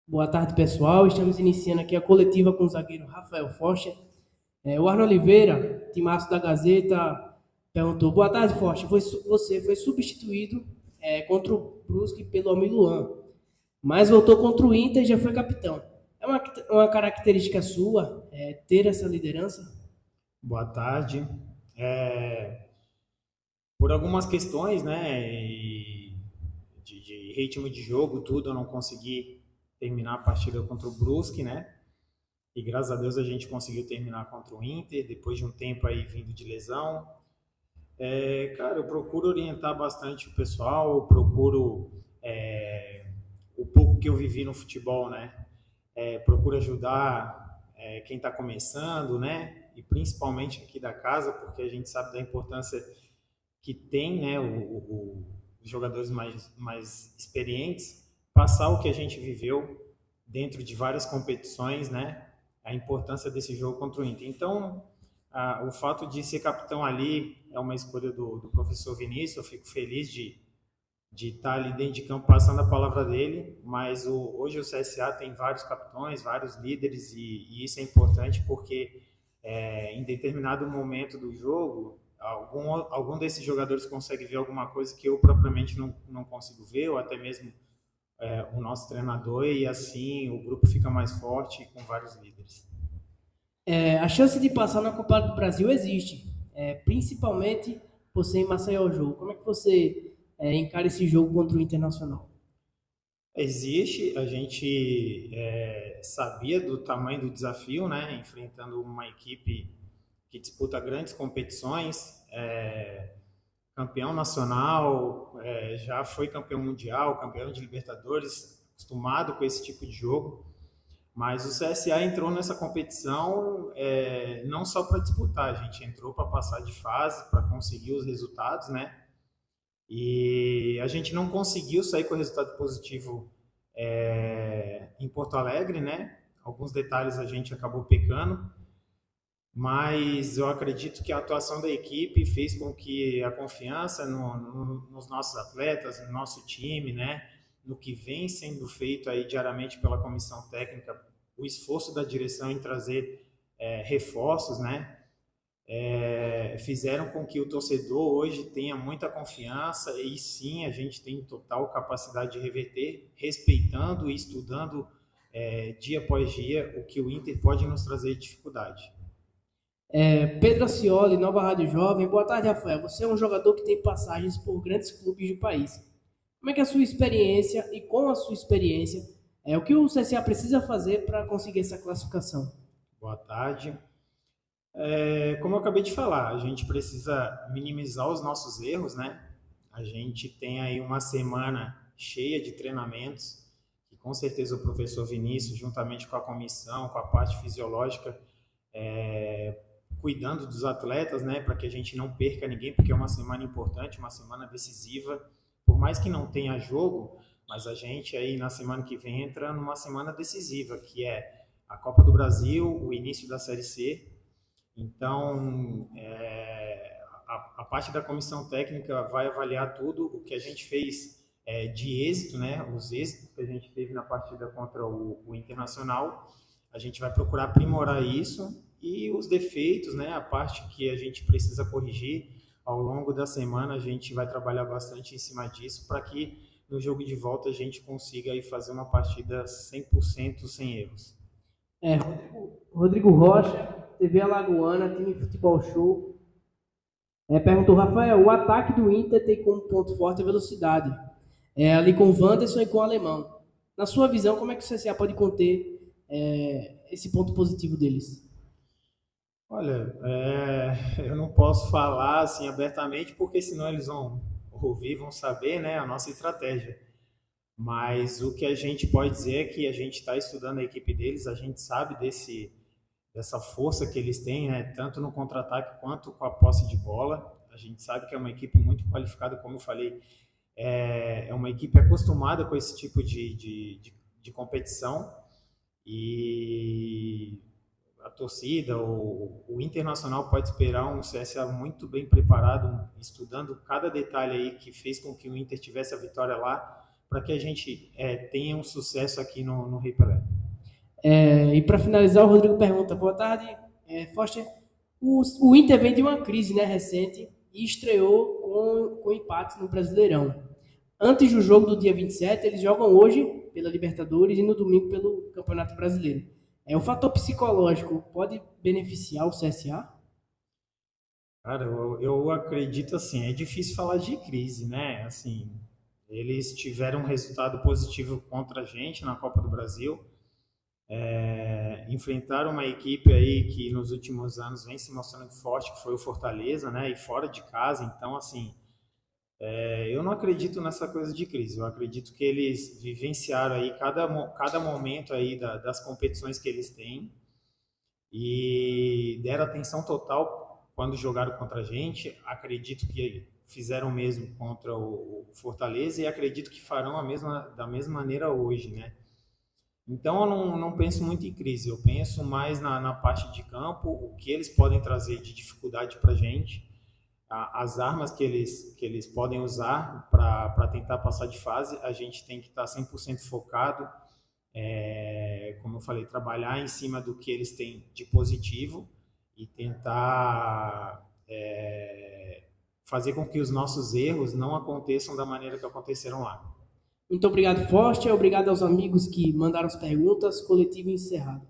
Boa tarde, pessoal. Estamos iniciando aqui a coletiva com o zagueiro Rafael Forcher. O Arno Oliveira, timaço da Gazeta, perguntou: Boa tarde, Forcher. Você foi substituído contra o Brusque pelo Amiluan, mas voltou contra o Inter e já foi capitão. É uma característica sua ter essa liderança? Boa tarde. Por algumas questões, né, de ritmo de jogo, tudo, eu não consegui terminar a partida contra o Brusque, né? E graças a Deus a gente conseguiu terminar contra o Inter, depois de um tempo aí vindo de lesão. Cara, eu procuro orientar bastante o pessoal, eu procuro o pouco que eu vivi no futebol, né? Procuro ajudar quem está começando, né? E principalmente aqui da casa, porque a gente sabe da importância que tem, né, os jogadores mais experientes, passar o que a gente viveu dentro de várias competições, né, a importância desse jogo contra o Inter. Então, o fato de ser capitão ali é uma escolha do professor Vinícius, eu fico feliz de estar ali dentro de campo passando a palavra dele, mas hoje o CSA tem vários capitães, vários líderes, e isso é importante porque em determinado momento do jogo, algum desses jogadores consegue ver alguma coisa que eu propriamente não consigo ver, ou até mesmo o nosso treinador, e assim o grupo fica mais forte com vários líderes. A chance de passar na Copa do Brasil existe, principalmente você em Maceió jogo. Como é que você encara esse jogo contra o Internacional? Existe, a gente sabia do tamanho do desafio, né? Enfrentando uma equipe que disputa grandes competições, campeão nacional, já foi campeão mundial, campeão de Libertadores, acostumado com esse tipo de jogo. Mas o CSA entrou nessa competição não só para disputar, a gente entrou para passar de fase, para conseguir os resultados, né? E a gente não conseguiu sair com o resultado positivo em Porto Alegre, né? Alguns detalhes a gente acabou pecando, mas eu acredito que a atuação da equipe fez com que a confiança nos nossos atletas, no nosso time, né? No que vem sendo feito aí diariamente pela comissão técnica, o esforço da direção em trazer reforços, né? Fizeram com que o torcedor hoje tenha muita confiança e sim, a gente tem total capacidade de reverter, respeitando e estudando dia após dia o que o Inter pode nos trazer de dificuldade. Pedro Acioli, Nova Rádio Jovem. Boa tarde, Rafael. Você é um jogador que tem passagens por grandes clubes do país. Como é que é a sua experiência e com a sua experiência, o que o CSA precisa fazer para conseguir essa classificação? Boa tarde. Como eu acabei de falar, a gente precisa minimizar os nossos erros, né? A gente tem aí uma semana cheia de treinamentos, que com certeza o professor Vinícius, juntamente com a comissão, com a parte fisiológica, cuidando dos atletas, né, para que a gente não perca ninguém, porque é uma semana importante, uma semana decisiva. Por mais que não tenha jogo, mas a gente aí na semana que vem entra numa semana decisiva, que é a Copa do Brasil, o início da Série C. Então, a parte da comissão técnica vai avaliar tudo o que a gente fez de êxito, né? Os êxitos que a gente teve na partida contra o Internacional. A gente vai procurar aprimorar isso e os defeitos, né? A parte que a gente precisa corrigir ao longo da semana, a gente vai trabalhar bastante em cima disso para que no jogo de volta a gente consiga aí fazer uma partida 100% sem erros. Rodrigo Rocha, TV Alagoana, time Futebol Show. Perguntou, Rafael, o ataque do Inter tem como ponto forte a velocidade. Ali com o Wanderson e com o Alemão. Na sua visão, como é que o CSA pode conter esse ponto positivo deles? Olha, eu não posso falar assim abertamente, porque senão eles vão ouvir, vão saber, né, a nossa estratégia. Mas o que a gente pode dizer é que a gente está estudando a equipe deles, a gente sabe dessa força que eles têm, né, tanto no contra-ataque quanto com a posse de bola. A gente sabe que é uma equipe muito qualificada, como eu falei, é uma equipe acostumada com esse tipo de competição. E a torcida, o Internacional pode esperar um CSA muito bem preparado, estudando cada detalhe aí que fez com que o Inter tivesse a vitória lá, para que a gente tenha um sucesso aqui no Rei Pelé. E para finalizar, o Rodrigo pergunta: boa tarde, Foster. O Inter vem de uma crise, né, recente e estreou com empate no Brasileirão. Antes do jogo do dia 27, eles jogam hoje pela Libertadores e no domingo pelo Campeonato Brasileiro. O fator psicológico pode beneficiar o CSA? Cara, eu acredito assim, é difícil falar de crise, né? Assim, eles tiveram um resultado positivo contra a gente na Copa do Brasil, enfrentaram uma equipe aí que nos últimos anos vem se mostrando forte, que foi o Fortaleza, né? E fora de casa, então assim, eu não acredito nessa coisa de crise. Eu acredito que eles vivenciaram aí cada momento aí das competições que eles têm e deram atenção total quando jogaram contra a gente. Acredito que fizeram o mesmo contra o Fortaleza e acredito que farão da mesma maneira hoje, né? Então eu não penso muito em crise, eu penso mais na parte de campo, o que eles podem trazer de dificuldade para a gente, as armas que eles podem usar para tentar passar de fase. A gente tem que estar 100% focado, como eu falei, trabalhar em cima do que eles têm de positivo e tentar fazer com que os nossos erros não aconteçam da maneira que aconteceram lá. Muito obrigado, Foster. Obrigado aos amigos que mandaram as perguntas. Coletivo encerrado.